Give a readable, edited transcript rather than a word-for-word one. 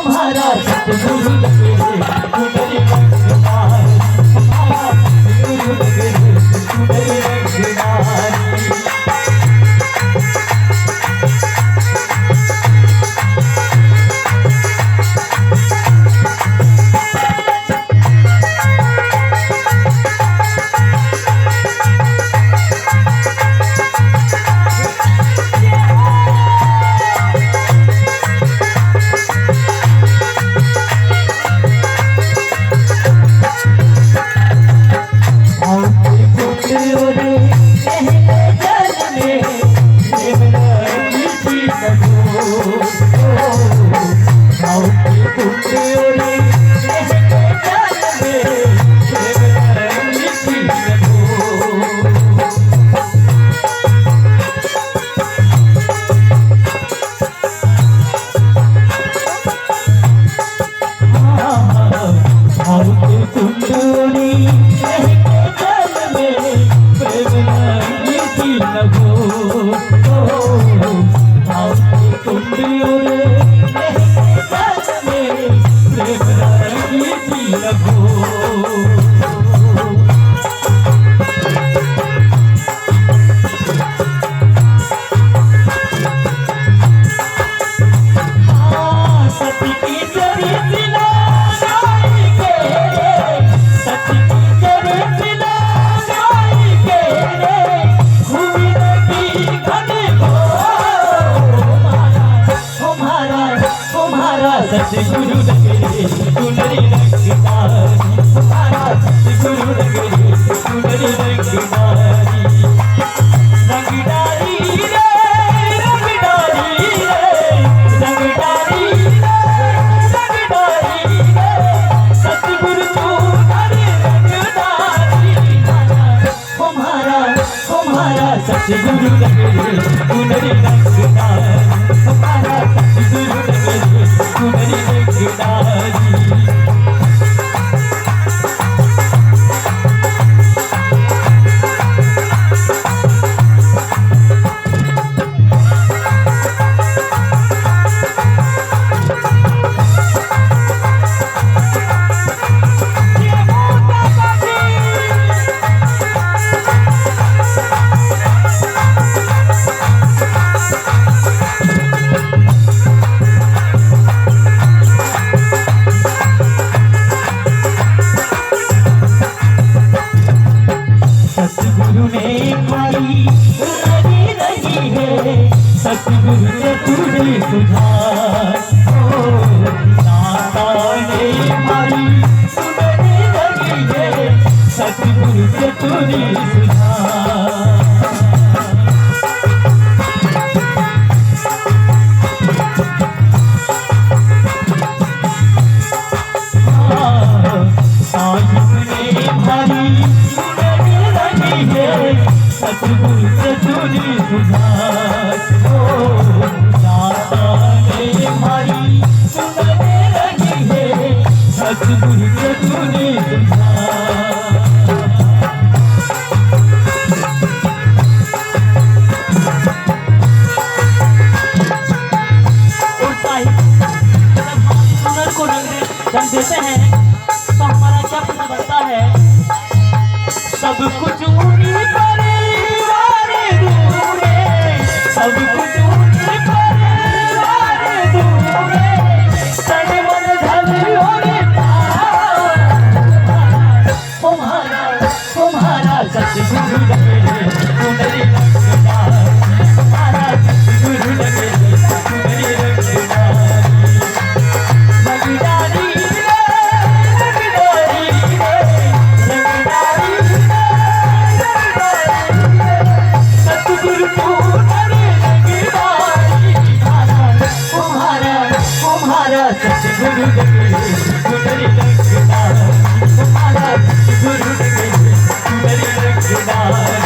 तुम्हारा सतगुरु लगे सुंदरी रंगदार, तुम्हारा सतगुरु लगे सुंदरी रंगदार। सतगुरु लगे सुंदरी रंगदारी, तुम्हारा सतगुरु लगे सुंदरी रंगदारी। रंगदारी रे रंगदारी रे रंगदारी रंगदारी रे, सतगुरु तुम्हारी रंगदारी। तुम्हारा तुम्हारा सतगुरु लगे सुंदरी रंगदारी, तुम्हारा सतगुरु लगे सुंदरी रंगदारी। सतगुरु ने मारी रही रही है, सतगुरु से तुझे सुधार। दाता ने मारी रही रही है, सतगुरु से तुझे सुधार। सतगुरु से तुझे सुधार, दाता ने मारी सुनने लगी है, सतगुरु से तुझे सुधार। हुनर को रंग देते हैं तो हमारा क्या फर्ज बनता है? सब कुछ उन्हीं पर सब कुछ उन्हीं पर दूरे, तन मन धन होने तुम्हारा तुम्हारा सतगुरु लगे सुंदरी रंगदारी, तुम्हारा सतगुरु लगे सुंदरी रंगदारी। रंगदारी रंगदारी रंगदारी सतगुरु सतगुरु लगे सुंदरी रंगदारी, तुम्हारा सतगुरु लगे सुंदरी रंगदारी।